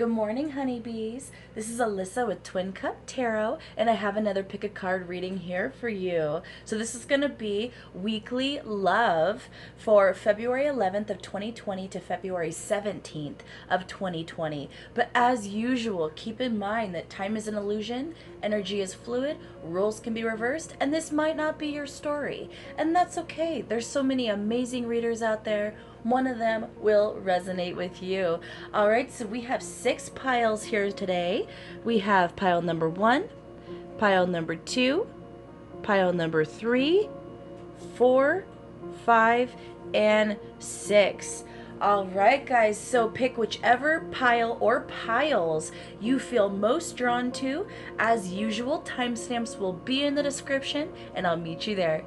Good morning, honeybees. This is Alyssa with Twin Cup Tarot, and I have another pick a card reading here for you. So this is going to be weekly love for February 11th of 2020 to February 17th of 2020. But as usual, keep in mind that time is an illusion, energy is fluid, rules can be reversed, and this might not be your story. And that's okay. There's so many amazing readers out there. One of them will resonate with you. All right, so we have 6 piles here today. We have pile number 1, pile number 2, pile number 3, 4, 5, and 6. All right, guys, so pick whichever pile or piles you feel most drawn to. As usual, timestamps will be in the description, and I'll meet you there.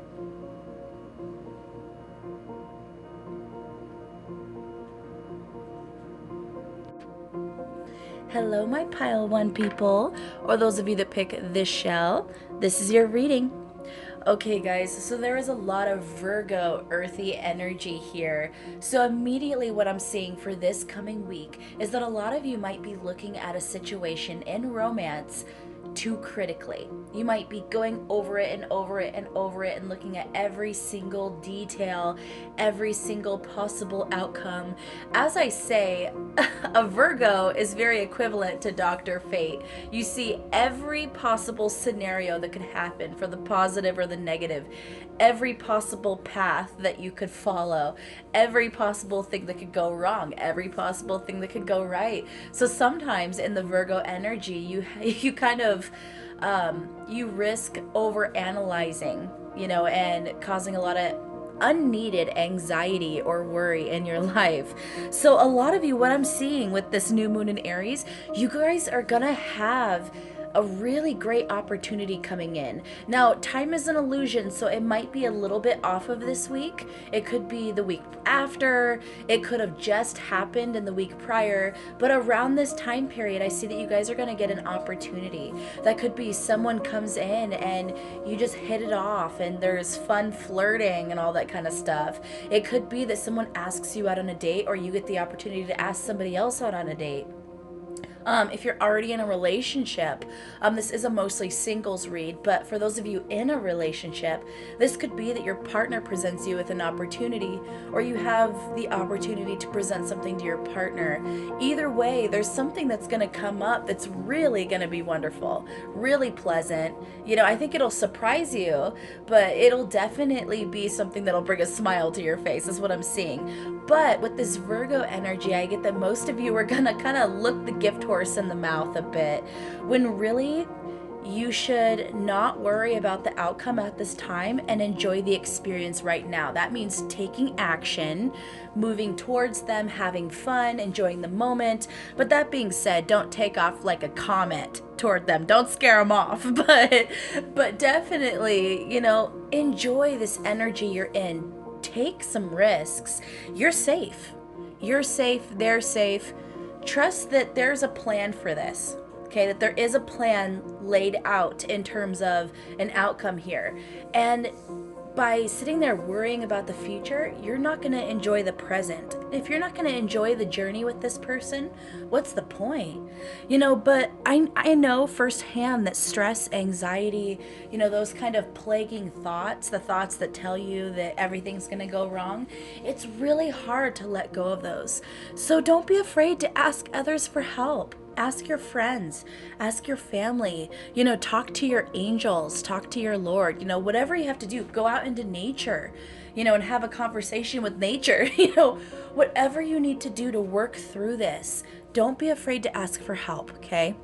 Hello, my pile 1 people, or those of you that pick this shell. This is your reading. Okay, guys, so there is a lot of Virgo earthy energy here. So immediately what I'm seeing for this coming week is that a lot of you might be looking at a situation in romance too critically. You might be going over it and over it and over it and looking at every single detail, every single possible outcome. As I say, a Virgo is very equivalent to Dr. Fate. You see every possible scenario that could happen, for the positive or the negative, every possible path that you could follow, every possible thing that could go wrong, every possible thing that could go right. So sometimes in the Virgo energy, you kind of you risk over analyzing, and causing a lot of unneeded anxiety or worry in your life. So a lot of you, what I'm seeing with this new moon in Aries, you guys are gonna have a really great opportunity coming in. Now, time is an illusion, so it might be a little bit off of this week. It could be the week after. It could have just happened in the week prior. But around this time period, I see that you guys are going to get an opportunity. That could be someone comes in and you just hit it off and there's fun flirting and all that kind of stuff. It could be that someone asks you out on a date, or you get the opportunity to ask somebody else out on a date. If you're already in a relationship, this is a mostly singles read, but for those of you in a relationship, this could be that your partner presents you with an opportunity, or you have the opportunity to present something to your partner. Either way, there's something that's going to come up that's really going to be wonderful, really pleasant. I think it'll surprise you, but it'll definitely be something that'll bring a smile to your face, is what I'm seeing. But with this Virgo energy, I get that most of you are going to kind of look the gift horse in the mouth a bit, when really you should not worry about the outcome at this time and enjoy the experience right now. That means taking action, moving towards them, having fun, enjoying the moment. But that being said, don't take off like a comet toward them. Don't scare them off. But definitely, enjoy this energy you're in. Take some risks. You're safe. You're safe. They're safe. Trust that there's a plan for this, okay? That there is a plan laid out in terms of an outcome here. And by sitting there worrying about the future, you're not going to enjoy the present. If you're not going to enjoy the journey with this person, what's the point? But I know firsthand that stress, anxiety, those kind of plaguing thoughts, the thoughts that tell you that everything's going to go wrong, it's really hard to let go of those. So don't be afraid to ask others for help. Ask your friends, ask your family, talk to your angels, talk to your Lord, whatever you have to do, go out into nature, and have a conversation with nature, whatever you need to do to work through this. Don't be afraid to ask for help, okay?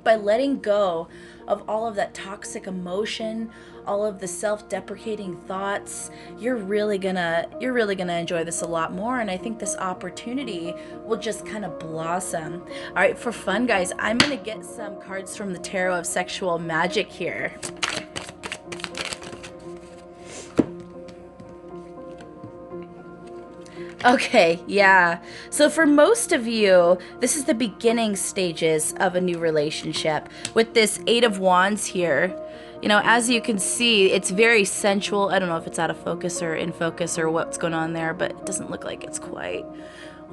By letting go of all of that toxic emotion, all of the self-deprecating thoughts, you're really gonna enjoy this a lot more. And I think this opportunity will just kind of blossom. All right, for fun, guys, I'm gonna get some cards from the Tarot of Sexual Magic here. Okay, yeah. So for most of you, this is the beginning stages of a new relationship. With this 8 of Wands here, as you can see, it's very sensual. I don't know if it's out of focus or in focus or what's going on there, but it doesn't look like it's quite.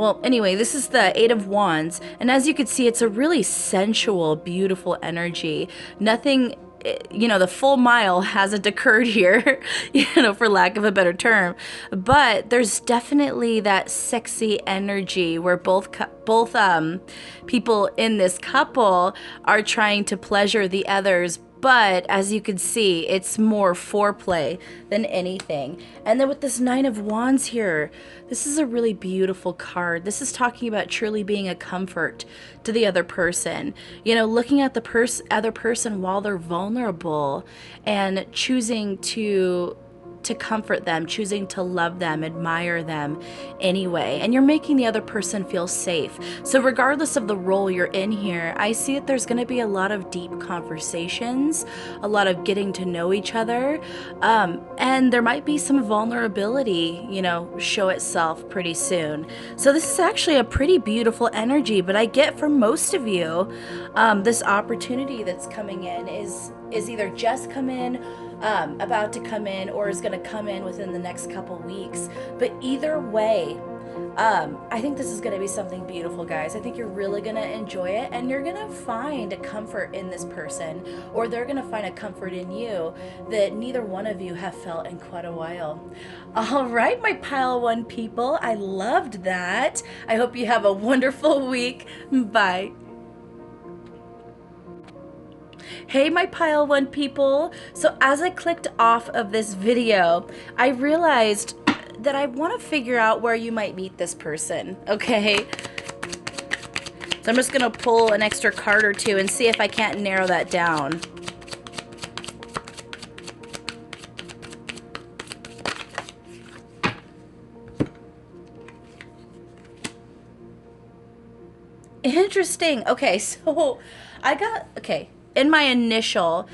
well, anyway, this is the Eight of Wands, and as you can see, it's a really sensual, beautiful energy. Nothing, the full mile hasn't occurred here, for lack of a better term, but there's definitely that sexy energy where both people in this couple are trying to pleasure the others. But as you can see, it's more foreplay than anything. And then with this Nine of Wands here, this is a really beautiful card. This is talking about truly being a comfort to the other person. Looking at the other person while they're vulnerable and choosing to comfort them, choosing to love them, admire them anyway. And you're making the other person feel safe. So regardless of the role you're in here, I see that there's going to be a lot of deep conversations, a lot of getting to know each other. And there might be some vulnerability, show itself pretty soon. So this is actually a pretty beautiful energy, but I get from most of you, this opportunity that's coming in is either just come in, about to come in, or is going to come in within the next couple weeks. But either way, I think this is going to be something beautiful, guys. I think you're really going to enjoy it, and you're going to find a comfort in this person, or they're going to find a comfort in you that neither one of you have felt in quite a while. All right, my pile one people, I loved that. I hope you have a wonderful week. Bye. Hey, my pile one people. So as I clicked off of this video, I realized that I want to figure out where you might meet this person, okay? So I'm just going to pull an extra card or two and see if I can't narrow that down. Interesting. Okay, so in my initial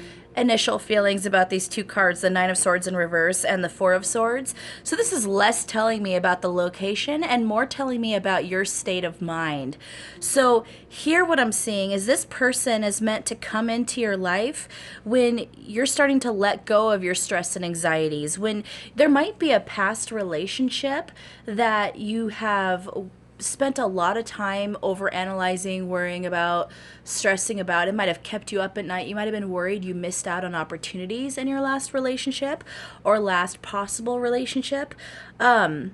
feelings about these two cards, the Nine of Swords in reverse and the Four of Swords. So this is less telling me about the location and more telling me about your state of mind. So here what I'm seeing is this person is meant to come into your life when you're starting to let go of your stress and anxieties, when there might be a past relationship that you have spent a lot of time over analyzing, worrying about, stressing about. It might have kept you up at night. You might have been worried you missed out on opportunities in your last relationship or last possible relationship. And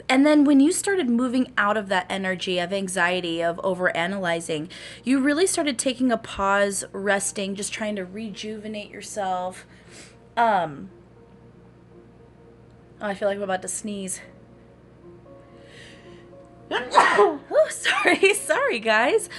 then when you started moving out of that energy of anxiety, of over analyzing, you really started taking a pause, resting, just trying to rejuvenate yourself. Oh, I feel like I'm about to sneeze. Oh, sorry guys.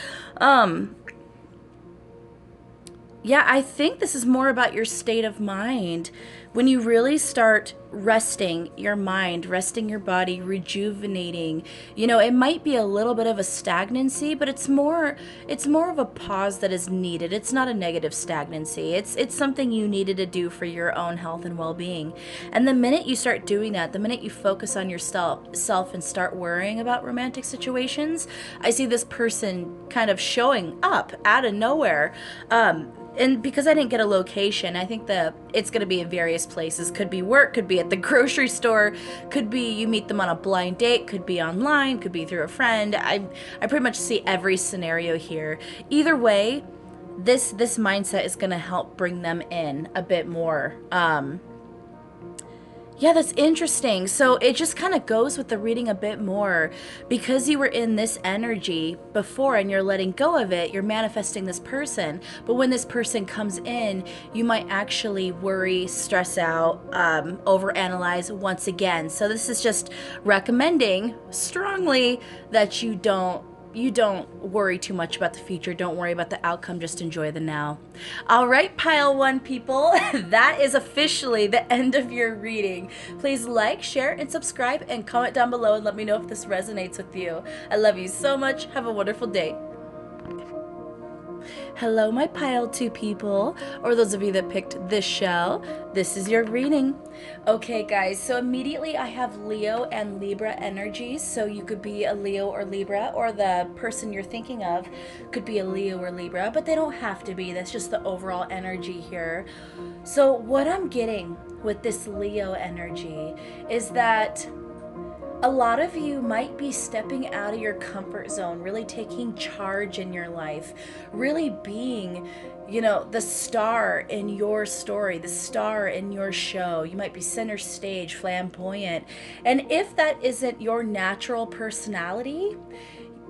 Yeah, I think this is more about your state of mind. When you really start resting your mind, resting your body, rejuvenating, it might be a little bit of a stagnancy, but it's more of a pause that is needed. It's not a negative stagnancy. It's something you needed to do for your own health and well-being. And the minute you start doing that, the minute you focus on yourself and start worrying about romantic situations, I see this person kind of showing up out of nowhere. And because I didn't get a location, I think it's going to be in various places. Could be work, could be at the grocery store, could be you meet them on a blind date, could be online, could be through a friend. I pretty much see every scenario here. Either way, this mindset is going to help bring them in a bit more. Yeah, that's interesting. So it just kind of goes with the reading a bit more. Because you were in this energy before and you're letting go of it, you're manifesting this person. But when this person comes in, you might actually worry, stress out, overanalyze once again. So this is just recommending strongly that you don't worry too much about the future. Don't worry about the outcome. Just enjoy the now. All right, pile one people, that is officially the end of your reading. Please like, share, and subscribe, and comment down below and let me know if this resonates with you. I love you so much. Have a wonderful day. Hello, my pile two people, or those of you that picked this shell. This is your reading. Okay, guys, so immediately I have Leo and Libra energies. So you could be a Leo or Libra, or the person you're thinking of could be a Leo or Libra, but they don't have to be. That's just the overall energy here. So what I'm getting with this Leo energy is that A lot of you might be stepping out of your comfort zone, really taking charge in your life, really being, the star in your story, the star in your show. You might be center stage, flamboyant. And if that isn't your natural personality,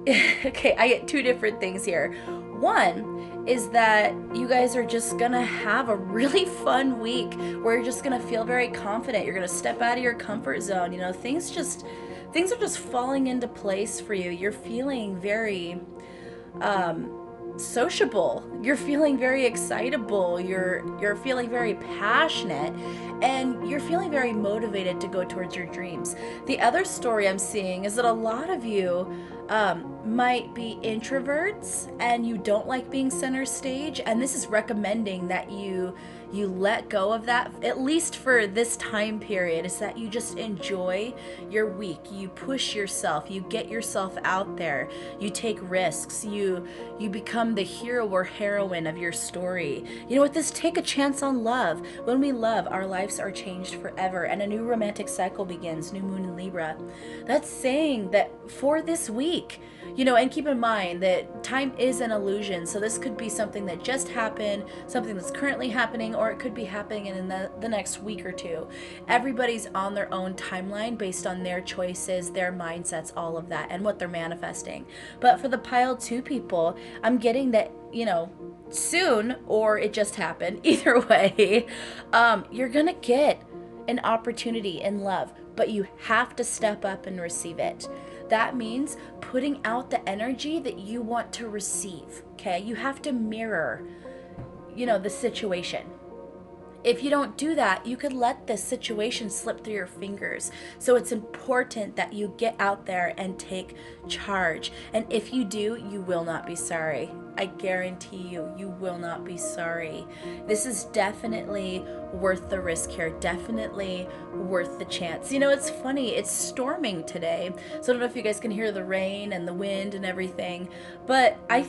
okay, I get two different things here. One is that you guys are just gonna have a really fun week where you're just gonna feel very confident. You're gonna step out of your comfort zone. Things are just falling into place for you. You're feeling very sociable. You're feeling very excitable. You're feeling very passionate, and you're feeling very motivated to go towards your dreams. The other story I'm seeing is that a lot of you might be introverts and you don't like being center stage, and this is recommending that you let go of that, at least for this time period, is that you just enjoy your week. You push yourself, you get yourself out there, you take risks, you become the hero or heroine of your story. You know what, this take a chance on love. When we love, our lives are changed forever, and a new romantic cycle begins, new moon in Libra. That's saying that for this week, and keep in mind that time is an illusion. So this could be something that just happened, something that's currently happening, or it could be happening in the next week or two. Everybody's on their own timeline based on their choices, their mindsets, all of that, and what they're manifesting. But for the pile 2 people, I'm getting that, soon, or it just happened, either way, you're gonna get an opportunity in love, but you have to step up and receive it. That means putting out the energy that you want to receive, okay? You have to mirror, the situation. If you don't do that, you could let this situation slip through your fingers. So it's important that you get out there and take charge. And if you do, you will not be sorry. I guarantee you, you will not be sorry. This is definitely worth the risk here. Definitely worth the chance. It's funny. It's storming today. So I don't know if you guys can hear the rain and the wind and everything. But I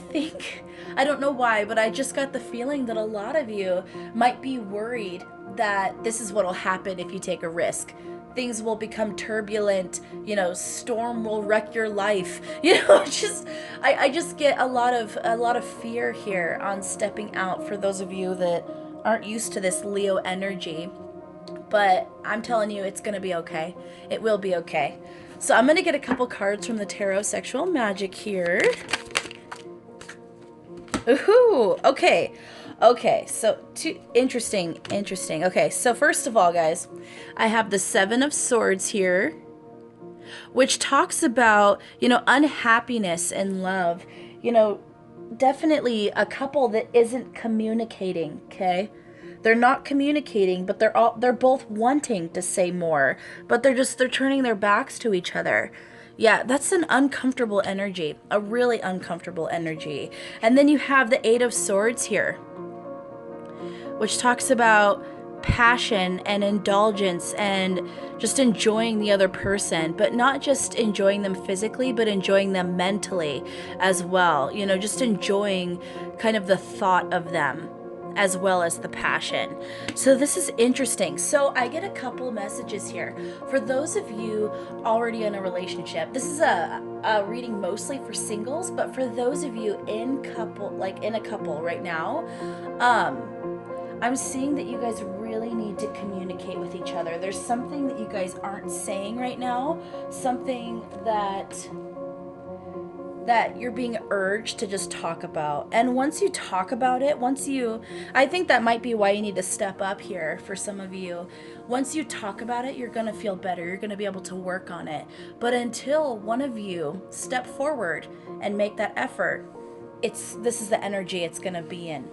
don't know why, but I just got the feeling that a lot of you might be worried that this is what will happen if you take a risk. Things will become turbulent, storm will wreck your life. I just get a lot of fear here on stepping out for those of you that aren't used to this Leo energy. But I'm telling you, it's gonna be okay. It will be okay. So I'm gonna get a couple cards from the Tarot Sexual Magic here. Ooh, okay. Okay, so interesting. Okay, so first of all, guys, I have the 7 of Swords here, which talks about, unhappiness and love. Definitely a couple that isn't communicating, okay? They're not communicating, but they're both wanting to say more, but they're turning their backs to each other. Yeah, that's an uncomfortable energy, a really uncomfortable energy. And then you have the 8 of Swords here, which talks about passion and indulgence and just enjoying the other person, but not just enjoying them physically, but enjoying them mentally as well. Just enjoying kind of the thought of them as well as the passion. So this is interesting. So I get a couple messages here. For those of you already in a relationship, this is a reading mostly for singles, but for those of you in a couple right now, I'm seeing that you guys really need to communicate with each other. There's something that you guys aren't saying right now, something that you're being urged to just talk about. And once you talk about it, I think that might be why you need to step up here for some of you. Once you talk about it, you're going to feel better. You're going to be able to work on it. But until one of you step forward and make that effort, this is the energy it's going to be in.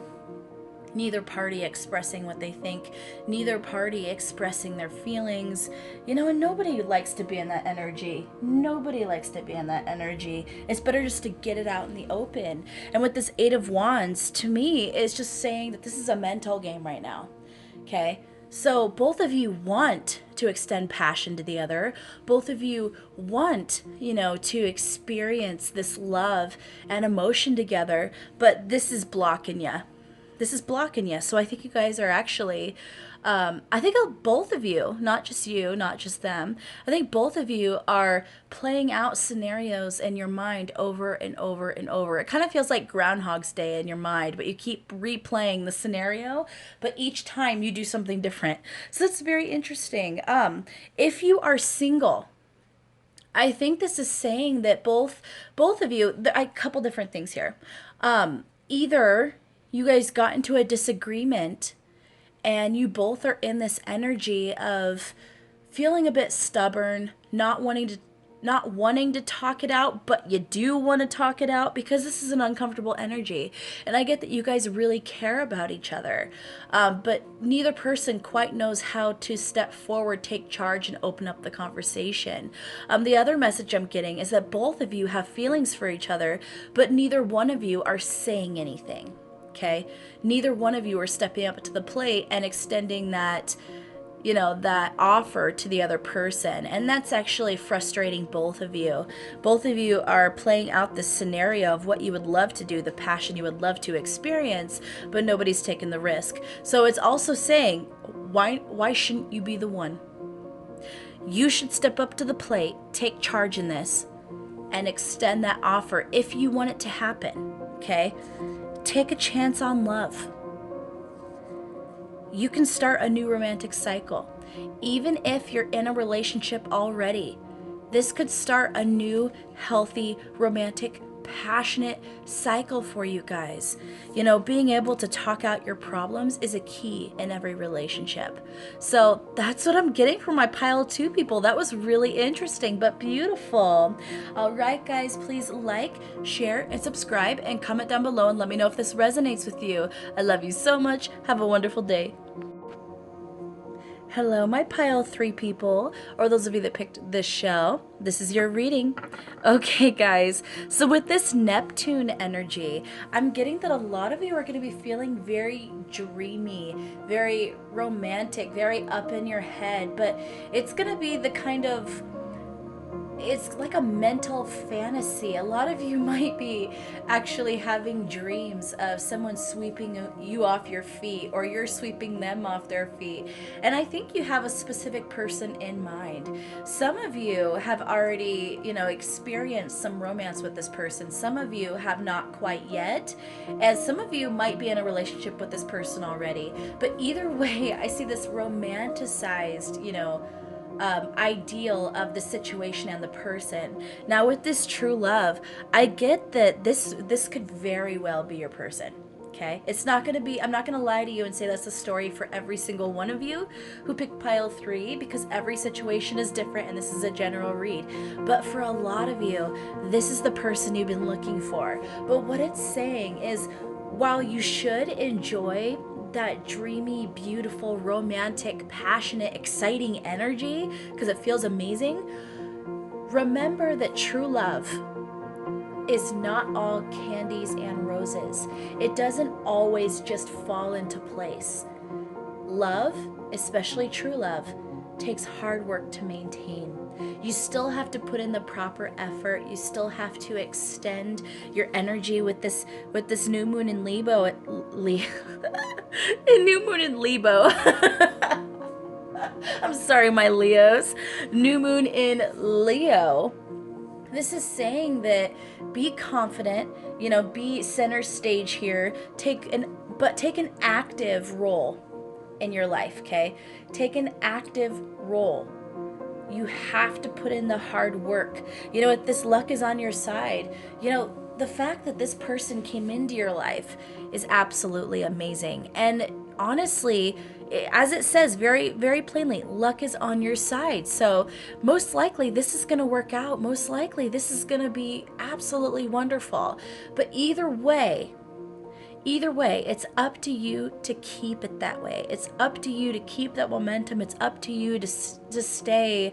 Neither party expressing what they think, neither party expressing their feelings, and nobody likes to be in that energy. Nobody likes to be in that energy. It's better just to get it out in the open. And with this 8 of Wands, to me, it's just saying that this is a mental game right now. Okay? So both of you want to extend passion to the other. Both of you want, to experience this love and emotion together, but this is blocking you. So I think you guys are actually I think both of you, not just you, not just them, I think both of you are playing out scenarios in your mind over and over and over. It kind of feels like Groundhog's Day in your mind, but you keep replaying the scenario, but each time you do something different. So that's very interesting. If you are single, I think this is saying that both of you, a couple different things here. Either you guys got into a disagreement and you both are in this energy of feeling a bit stubborn, not wanting to talk it out, but you do want to talk it out because this is an uncomfortable energy. And I get that you guys really care about each other, but neither person quite knows how to step forward, take charge, and open up the conversation. The other message I'm getting is that both of you have feelings for each other, but neither one of you are saying anything. Okay? Neither one of you are stepping up to the plate and extending that offer to the other person. And that's actually frustrating both of you. Both of you are playing out this scenario of what you would love to do, the passion you would love to experience, but nobody's taken the risk. So it's also saying, why shouldn't you be the one? You should step up to the plate, take charge in this, and extend that offer if you want it to happen. Okay? Take a chance on love. You can start a new romantic cycle. Even if you're in a relationship already, this could start a new, healthy, romantic, passionate cycle for you guys. Being able to talk out your problems is a key in every relationship. So that's what I'm getting from my pile 2 people. That was really interesting, but beautiful. All right, guys, please like, share, and subscribe, and comment down below and let me know if this resonates with you. I love you so much. Have a wonderful day. Hello, my pile 3 people, or those of you that picked this shell. This is your reading. Okay, guys, so with this Neptune energy, I'm getting that a lot of you are going to be feeling very dreamy, very romantic, very up in your head, but it's going to be the kind of, it's like a mental fantasy. A lot of you might be actually having dreams of someone sweeping you off your feet, or you're sweeping them off their feet. And I think you have a specific person in mind. Some of you have already, experienced some romance with this person. Some of you have not quite yet. And some of you might be in a relationship with this person already. But either way, I see this romanticized, ideal of the situation and the person. Now with this true love, I get that this could very well be your person. Okay, it's not going to be, I'm not going to lie to you and say that's the story for every single one of you who picked pile 3, because every situation is different and this is a general read. But for a lot of you, this is the person you've been looking for. But what it's saying is, while you should enjoy that dreamy, beautiful, romantic, passionate, exciting energy because it feels amazing, remember that true love is not all candies and roses. It doesn't always just fall into place. Love, especially true love, takes hard work to maintain. You still have to put in the proper effort. You still have to extend your energy with this new moon in Libra. New moon in Libra. I'm sorry, my Leos. New moon in Leo. This is saying that be confident, be center stage here. Take an active role in your life, okay? Take an active role. You have to put in the hard work. If this luck is on your side, the fact that this person came into your life is absolutely amazing. And honestly, as it says very, very plainly, luck is on your side. So most likely this is going to work out. Most likely this is going to be absolutely wonderful. But either way, it's up to you to keep it that way. It's up to you to keep that momentum. It's up to you to stay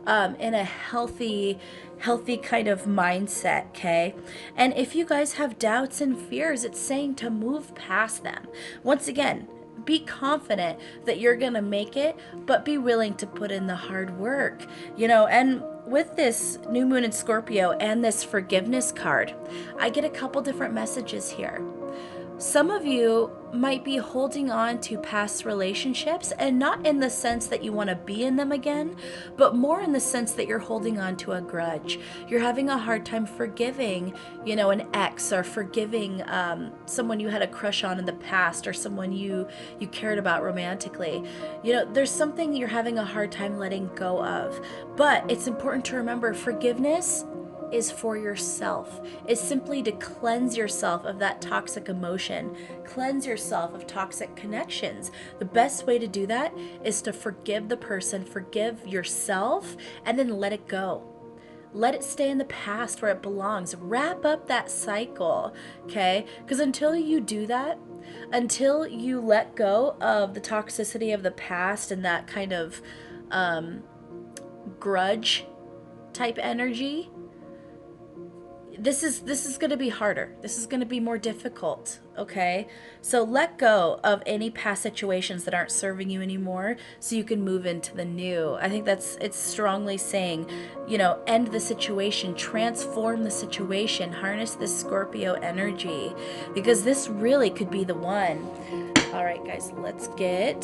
in a healthy kind of mindset, okay? And if you guys have doubts and fears, it's saying to move past them. Once again, be confident that you're gonna make it, but be willing to put in the hard work, and with this new moon in Scorpio and this forgiveness card, I get a couple different messages here. some of you might be holding on to past relationships, and not in the sense that you want to be in them again, but more in the sense that you're holding on to a grudge. You're having a hard time forgiving, an ex, or forgiving someone you had a crush on in the past, or someone you cared about romantically. There's something you're having a hard time letting go of. But it's important to remember, forgiveness is for yourself. It's simply to cleanse yourself of that toxic emotion, cleanse yourself of toxic connections. The best way to do that is to forgive the person, forgive yourself, and then let it go. Let it stay in the past where it belongs. Wrap up that cycle, okay? Because until you do that, until you let go of the toxicity of the past and that kind of grudge type energy, this is going to be harder. This is going to be more difficult, okay? So let go of any past situations that aren't serving you anymore so you can move into the new. I think it's strongly saying, end the situation, transform the situation, harness this Scorpio energy, because this really could be the one. All right, guys, let's get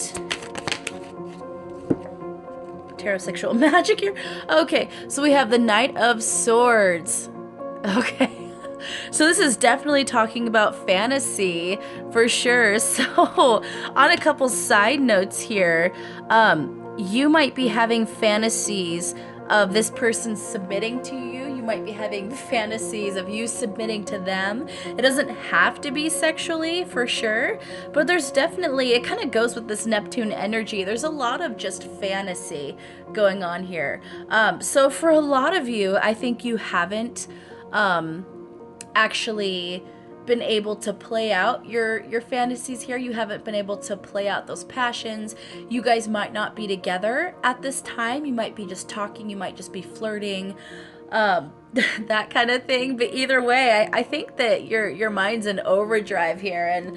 tarot sexual magic here. Okay, so we have the Knight of Swords. Okay, so this is definitely talking about fantasy for sure. So on a couple side notes here, you might be having fantasies of this person submitting to you. You might be having fantasies of you submitting to them. It doesn't have to be sexually for sure, but there's definitely, it kind of goes with this Neptune energy. There's a lot of just fantasy going on here. So for a lot of you, I think you haven't actually been able to play out your fantasies here. You haven't been able to play out those passions. You guys might not be together at this time. You might be just talking. You might just be flirting, that kind of thing. But either way, I think that your mind's in overdrive here,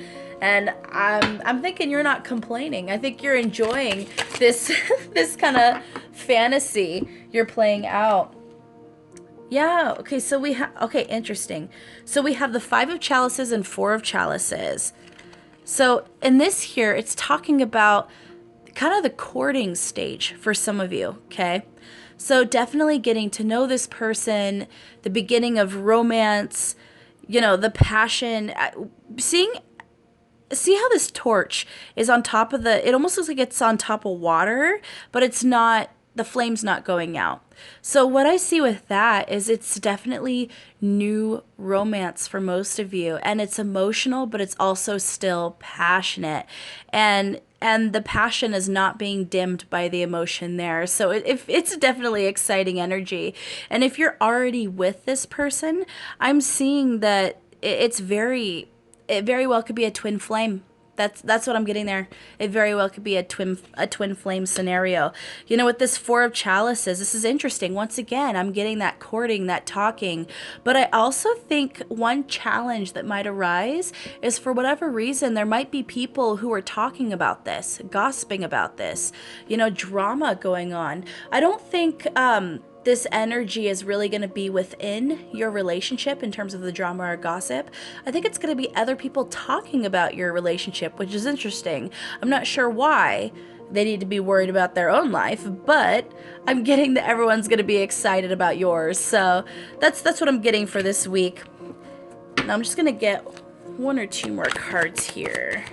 and I'm thinking you're not complaining. I think you're enjoying this this kind of fantasy you're playing out. Yeah, okay, so we have, okay, interesting. So we have the 5 of Chalices and 4 of Chalices. So in this here, it's talking about kind of the courting stage for some of you, okay? So definitely getting to know this person, the beginning of romance, the passion, see how this torch is on top of it almost looks like it's on top of water, but it's not, the flame's not going out. So what I see with that is it's definitely new romance for most of you, and it's emotional, but it's also still passionate, and the passion is not being dimmed by the emotion there. So it's definitely exciting energy. And if you're already with this person, I'm seeing that it very well could be a twin flame. That's what I'm getting there. It very well could be a twin flame scenario. With this 4 of Chalices, this is interesting. Once again, I'm getting that courting, that talking. But I also think one challenge that might arise is, for whatever reason, there might be people who are talking about this, gossiping about this, drama going on. I don't think this energy is really going to be within your relationship in terms of the drama or gossip. I think it's going to be other people talking about your relationship, which is interesting. I'm not sure why they need to be worried about their own life, but I'm getting that everyone's going to be excited about yours. So that's what I'm getting for this week. Now I'm just going to get 1 or 2 more cards here.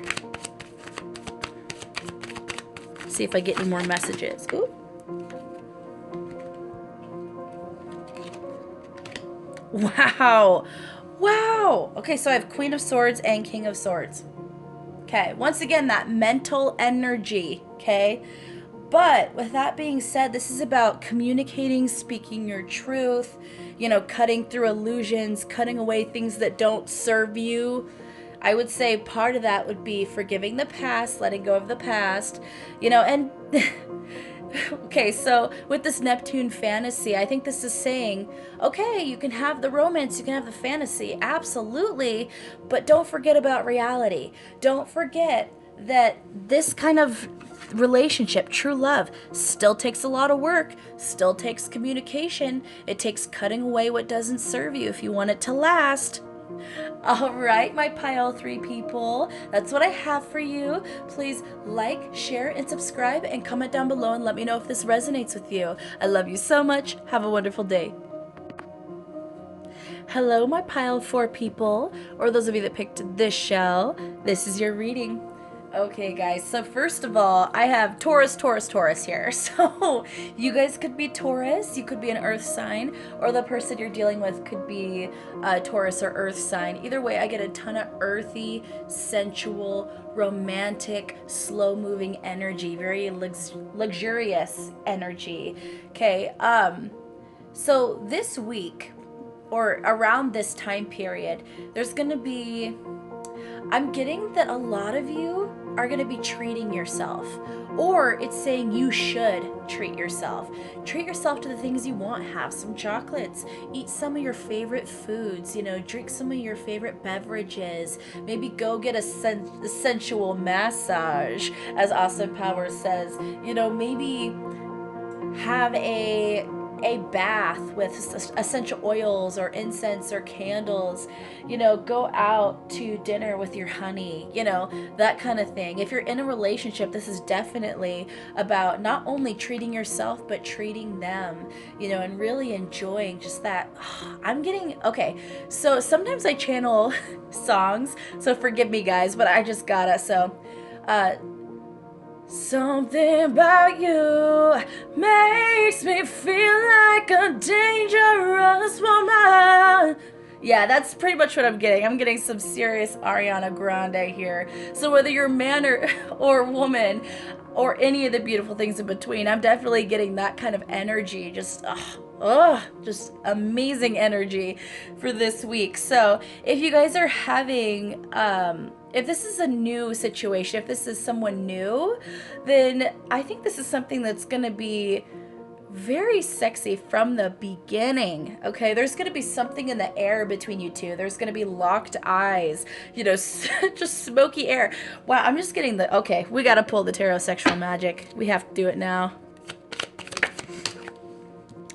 See if I get any more messages. Ooh. Wow. Okay, so I have Queen of Swords and King of Swords. Okay, once again, that mental energy, okay? But with that being said, this is about communicating, speaking your truth, cutting through illusions, cutting away things that don't serve you. I would say part of that would be forgiving the past, letting go of the past, and... Okay, so with this Neptune fantasy, I think this is saying, okay, you can have the romance, you can have the fantasy, absolutely, but don't forget about reality. Don't forget that this kind of relationship, true love, still takes a lot of work, still takes communication. It takes cutting away what doesn't serve you if you want it to last. All right, my pile 3 people, that's what I have for you. Please like, share, and subscribe, and comment down below and let me know if this resonates with you. I love you so much. Have a wonderful day. Hello, my pile 4 people, or those of you that picked this shell. This is your reading. Okay, guys, so first of all, I have Taurus, Taurus, Taurus here. So you guys could be Taurus, you could be an earth sign, or the person you're dealing with could be Taurus or earth sign. Either way, I get a ton of earthy, sensual, romantic, slow-moving energy, very luxurious energy. Okay, so this week, or around this time period, there's gonna be, I'm getting that a lot of you are going to be treating yourself, or it's saying you should treat yourself. Treat yourself to the things you want. Have some chocolates, eat some of your favorite foods, you know, drink some of your favorite beverages, maybe go get a sensual massage, as Austin Powers says, you know, maybe have a bath with essential oils or incense or candles, you know, go out to dinner with your honey, you know, that kind of thing. If you're in a relationship, this is definitely about not only treating yourself but treating them, you know, and really enjoying just that. I'm getting, okay, so sometimes I channel songs, so forgive me guys, but I just gotta. So something about you makes me feel like a dangerous woman. Yeah, that's pretty much what I'm getting. I'm getting some serious Ariana Grande here. So whether you're a man or woman, or any of the beautiful things in between, I'm definitely getting that kind of energy. Just, just amazing energy for this week. So if you guys are having, if this is a new situation, if this is someone new, then I think this is something that's going to be very sexy from the beginning. Okay, there's gonna be something in the air between you two. There's gonna be locked eyes, you know, just smoky air. Wow, I'm just getting the, okay, we gotta pull the tarot sexual magic. We have to do it now.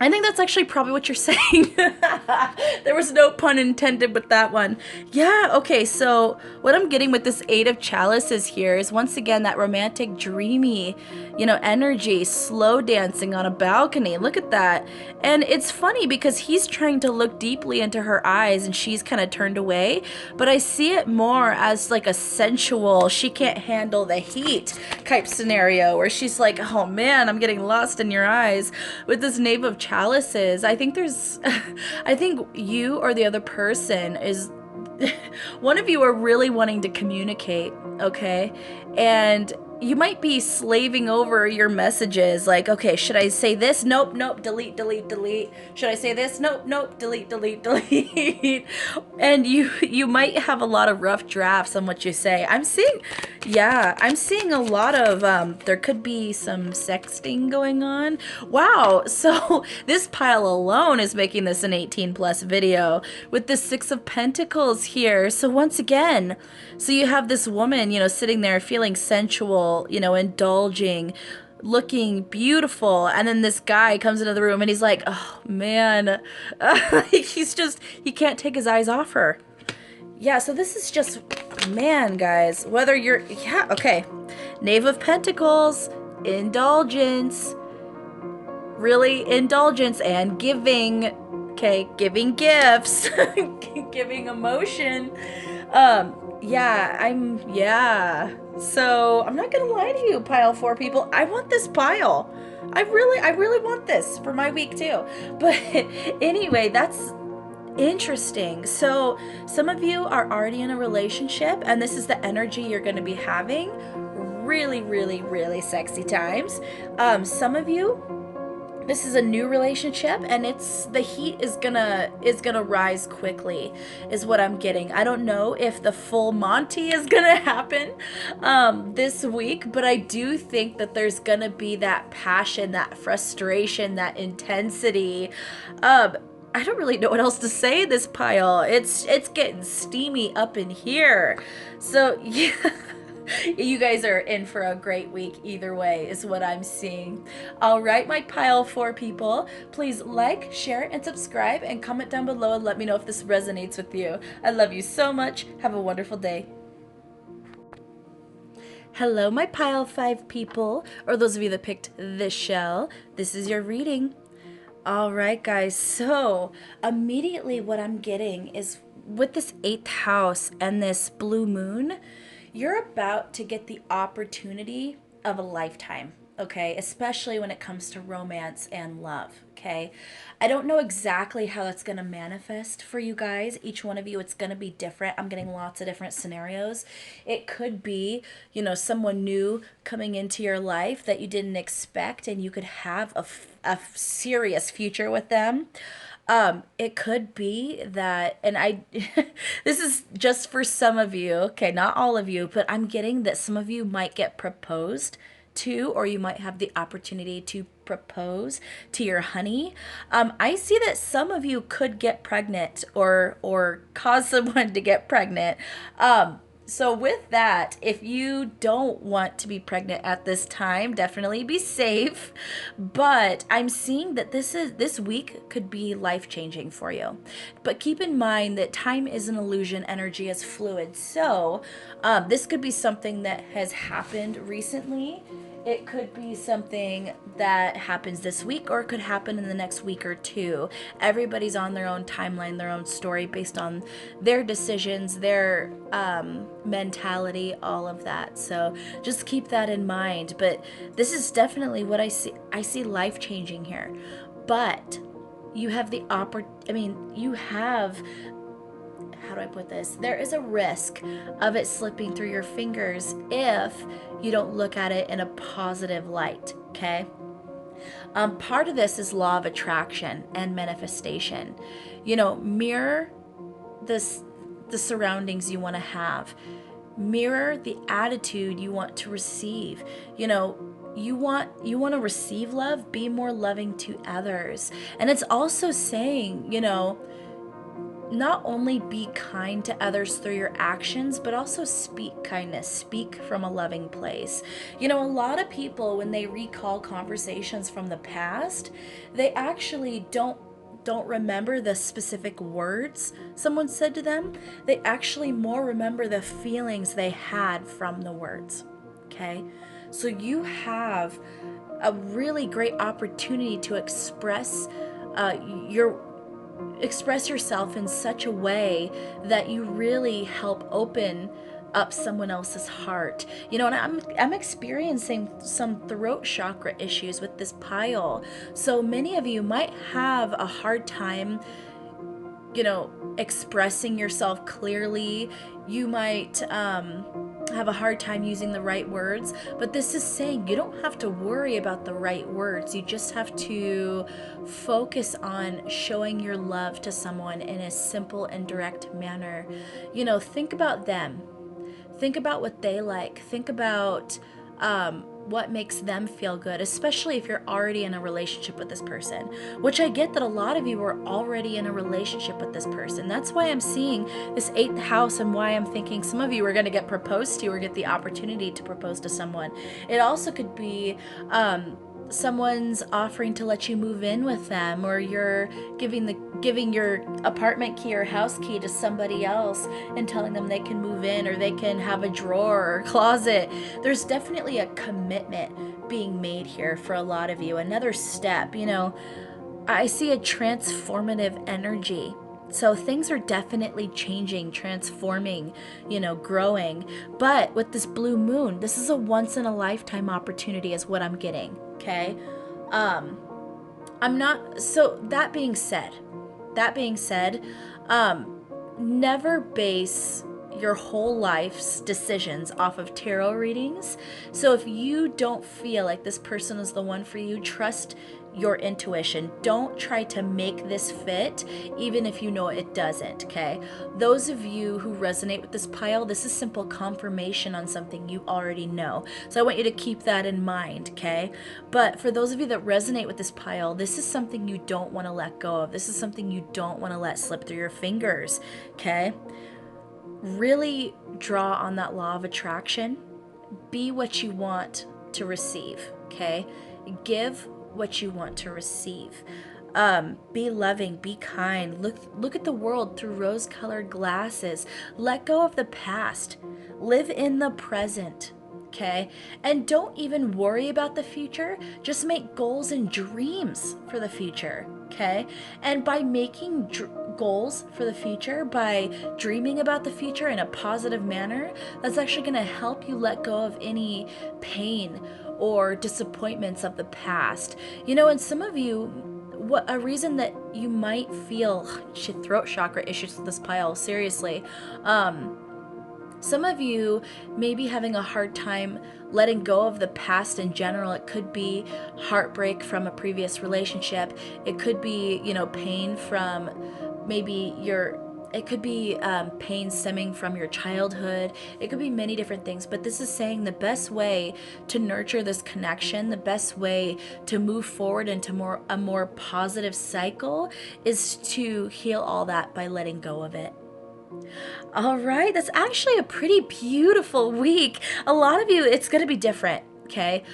I think that's actually probably what you're saying. There was no pun intended with that one. Yeah, okay, so what I'm getting with this Eight of Chalices here is once again that romantic, dreamy, you know, energy, slow dancing on a balcony. Look at that. And it's funny because he's trying to look deeply into her eyes and she's kind of turned away. But I see it more as like a sensual, she can't handle the heat type scenario where she's like, oh man, I'm getting lost in your eyes. With this Knave of Chalices, I think there's, I think you or the other person is, one of you are really wanting to communicate, okay? And you might be slaving over your messages like, okay, should I say this? Nope, nope, delete, delete, delete. Should I say this? Nope, nope, delete, delete, delete. And you might have a lot of rough drafts on what you say. I'm seeing, yeah, I'm seeing a lot of, there could be some sexting going on. Wow, so this pile alone is making this an 18+ video with the Six of Pentacles here. So once again, so you have this woman, you know, sitting there feeling sensual, you know, indulging, looking beautiful, and then this guy comes into the room and he's like, oh man, he's just, he can't take his eyes off her. Yeah, so this is just, man, guys, whether you're, yeah, okay, Knave of Pentacles, indulgence, really indulgence and giving, okay, giving gifts, giving emotion, yeah, so I'm not gonna lie to you, pile 4 people, I want this pile. I really want this for my week too. But anyway, that's interesting. So some of you are already in a relationship and this is the energy you're gonna be having. Really sexy times. Some of you, this is a new relationship and it's, the heat is gonna rise quickly is what I'm getting. I don't know if the full Monty is gonna happen this week, but I do think that there's gonna be that passion, that frustration, that intensity. I don't really know what else to say this pile. It's getting steamy up in here. So yeah. You guys are in for a great week either way, is what I'm seeing. All right, my pile 4 people, please like, share, and subscribe, and comment down below and let me know if this resonates with you. I love you so much. Have a wonderful day. Hello, my pile 5 people, or those of you that picked this shell. This is your reading. All right, guys. So immediately what I'm getting is with this 8th house and this blue moon, you're about to get the opportunity of a lifetime, okay? Especially when it comes to romance and love, okay? I don't know exactly how that's going to manifest for you guys. Each one of you, it's going to be different. I'm getting lots of different scenarios. It could be, someone new coming into your life that you didn't expect, and you could have a serious future with them. It could be that, and this is just for some of you, okay, not all of you, but I'm getting that some of you might get proposed to, or you might have the opportunity to propose to your honey. I see that some of you could get pregnant or cause someone to get pregnant. So with that, if you don't want to be pregnant at this time, definitely be safe. But I'm seeing that this week could be life-changing for you. But keep in mind that time is an illusion, energy is fluid. So this could be something that has happened recently. It could be something that happens this week, or it could happen in the next week or two. Everybody's on their own timeline, their own story based on their decisions, their mentality, all of that. So just keep that in mind. But this is definitely what I see. I see life changing here. But you have the you have, how do I put this? There is a risk of it slipping through your fingers if you don't look at it in a positive light, okay? Part of this is law of attraction and manifestation. Mirror this, the surroundings you want to have. Mirror the attitude you want to receive. You want to receive love, be more loving to others. And it's also saying, not only be kind to others through your actions, but also speak kindness, speak from a loving place. A lot of people, when they recall conversations from the past, they actually don't remember the specific words someone said to them. They actually more remember the feelings they had from the words. Okay? So you have a really great opportunity to express yourself in such a way that you really help open up someone else's heart. And I'm experiencing some throat chakra issues with this pile. So many of you might have a hard time expressing yourself clearly. You might have a hard time using the right words, but this is saying you don't have to worry about the right words. You just have to focus on showing your love to someone in a simple and direct manner. Think about them. Think about what they like. Think about what makes them feel good, especially if you're already in a relationship with this person, which I get that a lot of you are already in a relationship with this person. That's why I'm seeing this 8th house, and why I'm thinking some of you are going to get proposed to or get the opportunity to propose to someone. It also could be someone's offering to let you move in with them, or you're giving your apartment key or house key to somebody else and telling them they can move in, or they can have a drawer or closet. There's definitely a commitment being made here for a lot of you. Another step, I see a transformative energy. So things are definitely changing, transforming, growing. But with this blue moon, this is a once in a lifetime opportunity is what I'm getting. Okay. I'm not, so that being said, never base your whole life's decisions off of tarot readings. So if you don't feel like this person is the one for you, trust your intuition. Don't try to make this fit, even if you know it doesn't, okay? Those of you who resonate with this pile, this is simple confirmation on something you already know. So I want you to keep that in mind, okay? But for those of you that resonate with this pile, this is something you don't want to let go of. This is something you don't want to let slip through your fingers, okay? Really draw on that law of attraction. be what you want to receive, okay? Give what you want to receive. Be loving, be kind. Look at the world through rose-colored glasses. Let go of the past. Live in the present, okay? And don't even worry about the future. Just make goals and dreams for the future, okay? And by making goals for the future, by dreaming about the future in a positive manner, that's actually going to help you let go of any pain or disappointments of the past. You know, and some of you, what a reason that you might feel throat chakra issues with this pile, seriously. Some of you may be having a hard time letting go of the past in general. It could be heartbreak from a previous relationship. It could be, you know, pain from maybe it could be pain stemming from your childhood. It could be many different things, but this is saying the best way to nurture this connection, the best way to move forward into a more positive cycle is to heal all that by letting go of it. All right, that's actually a pretty beautiful week. A lot of you, it's going to be different. Okay,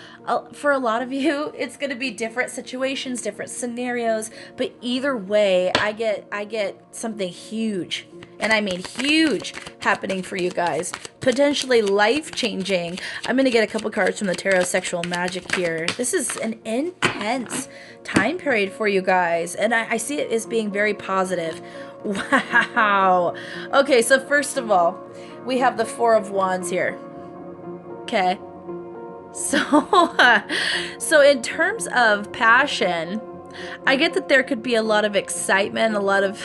for a lot of you, it's going to be different situations, different scenarios, but either way, I get something huge, and I mean huge, happening for you guys. Potentially life-changing. I'm going to get a couple cards from the Tarot Sexual Magic here. This is an intense time period for you guys, and I see it as being very positive. Wow. Okay, so first of all, we have the Four of Wands here. Okay. So in terms of passion, I get that there could be a lot of excitement, a lot of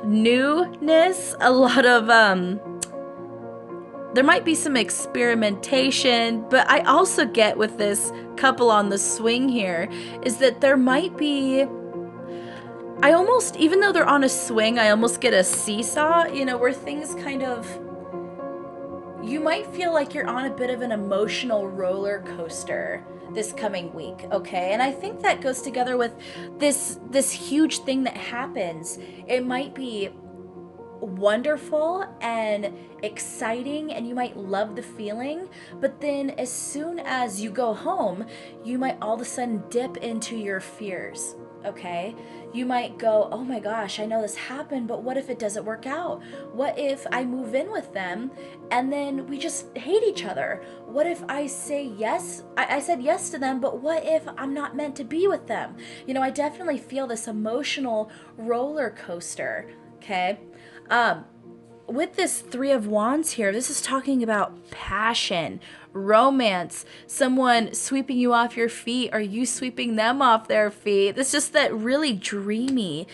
newness, a lot of there might be some experimentation, but I also get with this couple on the swing here is that there might be, I almost, even though they're on a swing, I almost get a seesaw, you know, where things kind of, you might feel like you're on a bit of an emotional roller coaster this coming week, okay? And I think that goes together with this huge thing that happens. It might be wonderful and exciting, and you might love the feeling, but then as soon as you go home, you might all of a sudden dip into your fears, okay? You might go, oh my gosh, I know this happened, but what if it doesn't work out? What if I move in with them and then we just hate each other? What if I say yes? I said yes to them, but what if I'm not meant to be with them? You know, I definitely feel this emotional roller coaster, okay? With this Three of Wands here, this is talking about passion, romance, someone sweeping you off your feet, or you sweeping them off their feet. It's just that really dreamy.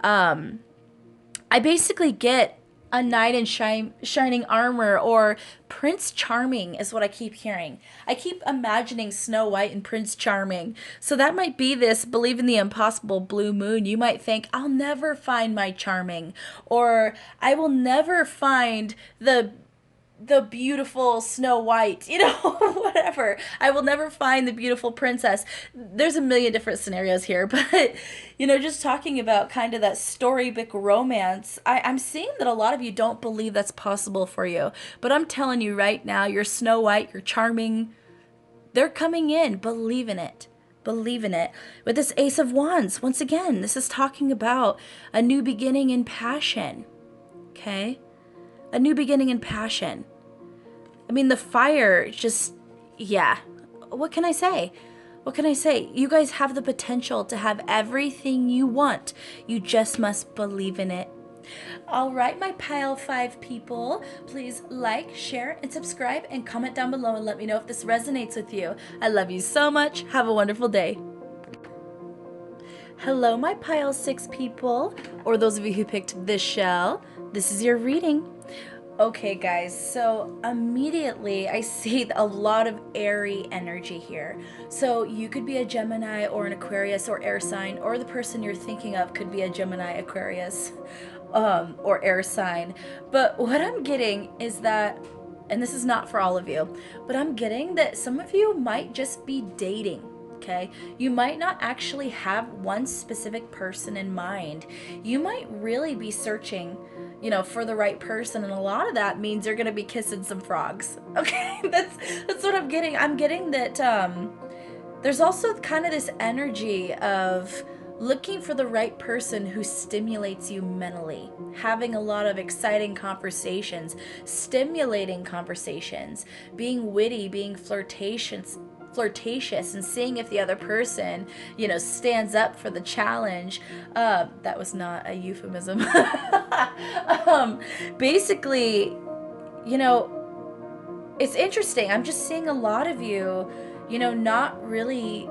I basically get a knight in shining armor, or Prince Charming is what I keep hearing. I keep imagining Snow White and Prince Charming. So that might be this believe in the impossible blue moon. You might think, I'll never find my charming, or I will never find the beautiful Snow White, you know, whatever. I will never find the beautiful princess. There's a million different scenarios here, but, you know, just talking about kind of that storybook romance, I'm seeing that a lot of you don't believe that's possible for you. But I'm telling you right now, you're Snow White, you're charming. They're coming in. Believe in it. Believe in it. With this Ace of Wands, once again, this is talking about a new beginning in passion. Okay? A new beginning in passion. I mean, the fire just, yeah. What can I say? What can I say? You guys have the potential to have everything you want. You just must believe in it. All right, my pile 5 people, please like, share, and subscribe, and comment down below and let me know if this resonates with you. I love you so much. Have a wonderful day. Hello, my pile 6 people, or those of you who picked this shell. This is your reading. Okay, guys, so immediately I see a lot of airy energy here. So you could be a Gemini or an Aquarius or air sign, or the person you're thinking of could be a Gemini, Aquarius, or air sign. But what I'm getting is that, and this is not for all of you, but I'm getting that some of you might just be dating. Okay, you might not actually have one specific person in mind. You might really be searching, for the right person. And a lot of that means you're going to be kissing some frogs. Okay, that's what I'm getting. I'm getting that there's also kind of this energy of looking for the right person who stimulates you mentally, having a lot of exciting conversations, stimulating conversations, being witty, being flirtatious, and seeing if the other person, stands up for the challenge. That was not a euphemism. Basically, it's interesting. I'm just seeing a lot of you, not really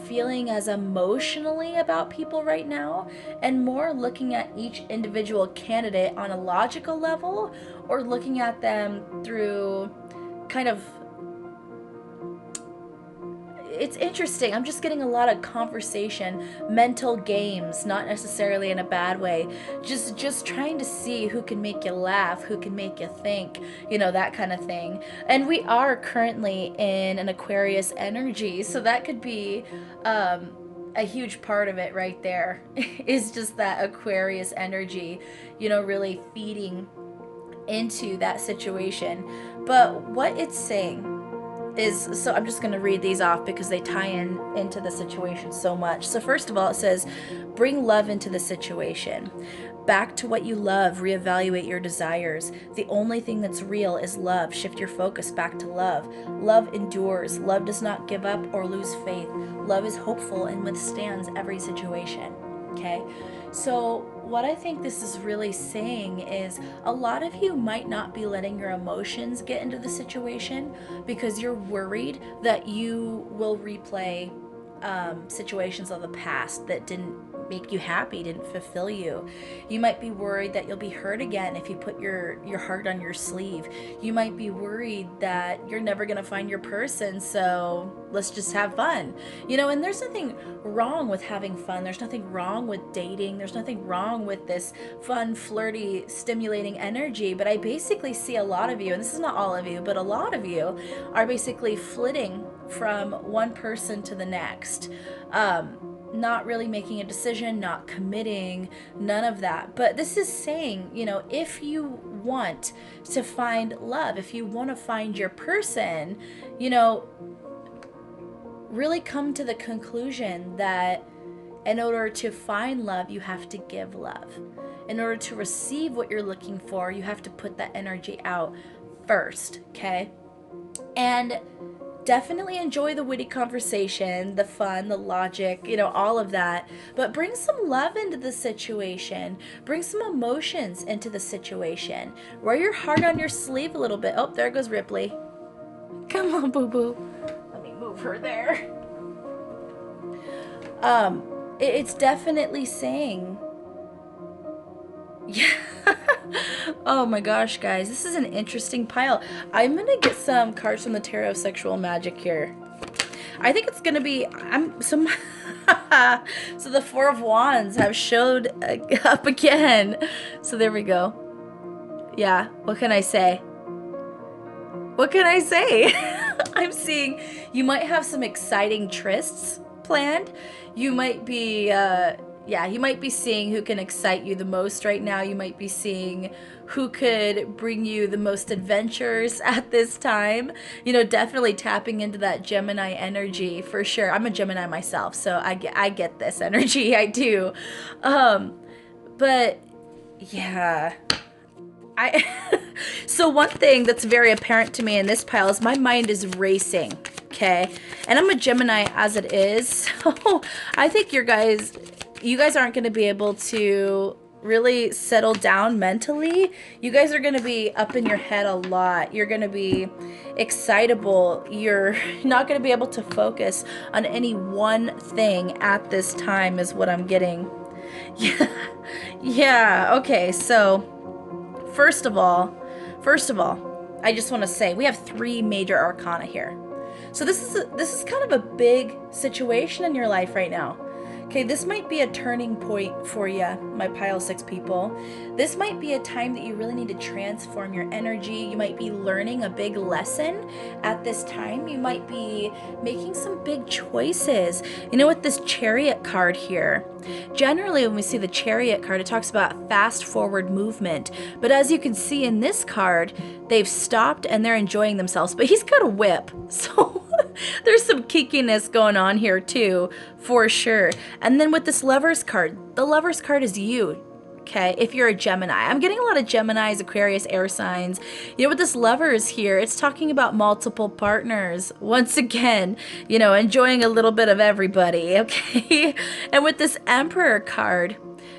feeling as emotionally about people right now, and more looking at each individual candidate on a logical level, or looking at them through kind of, it's interesting. I'm just getting a lot of conversation, mental games, not necessarily in a bad way. Just trying to see who can make you laugh, who can make you think, that kind of thing. And we are currently in an Aquarius energy, so that could be a huge part of it right there. Is just that Aquarius energy, really feeding into that situation. But what it's saying is, so I'm just going to read these off because they tie into the situation so much. So first of all, it says, bring love into the situation. Back to what you love, reevaluate your desires. The only thing that's real is love. Shift your focus back to love. Love endures. Love does not give up or lose faith. Love is hopeful and withstands every situation. Okay? So what I think this is really saying is a lot of you might not be letting your emotions get into the situation because you're worried that you will replay situations of the past that didn't make you happy, didn't fulfill you. You might be worried that you'll be hurt again if you put your heart on your sleeve. You might be worried that you're never going to find your person, so let's just have fun. And there's nothing wrong with having fun. There's nothing wrong with dating. There's nothing wrong with this fun, flirty, stimulating energy. But I basically see a lot of you, and this is not all of you, but a lot of you are basically flitting from one person to the next. Not really making a decision, not committing, none of that. But this is saying, if you want to find love, if you want to find your person, really come to the conclusion that in order to find love, you have to give love. In order to receive what you're looking for, you have to put that energy out first, okay? And definitely enjoy the witty conversation, the fun, the logic, all of that. But bring some love into the situation. Bring some emotions into the situation. Wear your heart on your sleeve a little bit. Oh, there goes Ripley. Come on, boo-boo. Let me move her there. It's definitely saying... Yeah. Oh my gosh, guys, this is an interesting pile. I'm gonna get some cards from the Tarot of Sexual Magic here. I think it's gonna be so the Four of Wands have showed up again. So there we go. Yeah, what can I say? What can I say? I'm seeing you might have some exciting trysts planned. You might be you might be seeing who can excite you the most right now. You might be seeing who could bring you the most adventures at this time. Definitely tapping into that Gemini energy for sure. I'm a Gemini myself, so I get this energy. I do. But yeah. So one thing that's very apparent to me in this pile is my mind is racing. Okay. And I'm a Gemini as it is. So I think you guys aren't going to be able to really settle down mentally. You guys are going to be up in your head a lot. You're going to be excitable. You're not going to be able to focus on any one thing at this time is what I'm getting. Yeah. Okay. So first of all, I just want to say we have 3 major arcana here. So this is kind of a big situation in your life right now. Okay, this might be a turning point for you, my pile 6 people. This might be a time that you really need to transform your energy. You might be learning a big lesson at this time. You might be making some big choices. You know, with this Chariot card here, generally when we see the Chariot card, it talks about fast forward movement. But as you can see in this card, they've stopped and they're enjoying themselves. But he's got a whip, so there's some kickiness going on here too, for sure. And then with this Lovers card, the Lovers card is you. Okay, if you're a Gemini. I'm getting a lot of Geminis, Aquarius, air signs. You know, with this Lovers here, it's talking about multiple partners. Once again, you know, enjoying a little bit of everybody, okay? And with this Emperor card,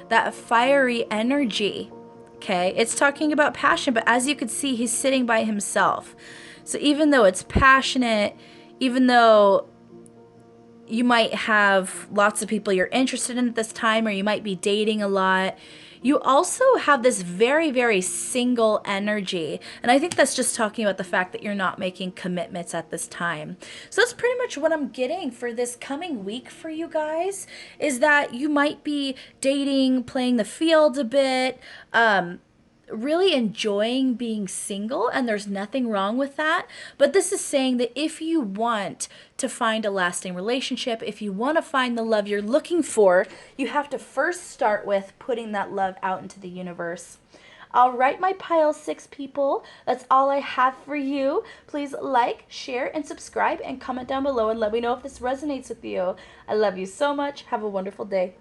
that fiery energy, okay? It's talking about passion, but as you can see, he's sitting by himself. So even though it's passionate, even though you might have lots of people you're interested in at this time, or you might be dating a lot, you also have this very, very single energy. And I think that's just talking about the fact that you're not making commitments at this time. So that's pretty much what I'm getting for this coming week for you guys, is that you might be dating, playing the field a bit, really enjoying being single, and there's nothing wrong with that. But this is saying that if you want to find a lasting relationship, if you want to find the love you're looking for, you have to first start with putting that love out into the universe. All right, my pile 6 people, that's all I have for you. Please like, share, and subscribe, and comment down below and let me know if this resonates with you. I love you so much. Have a wonderful day.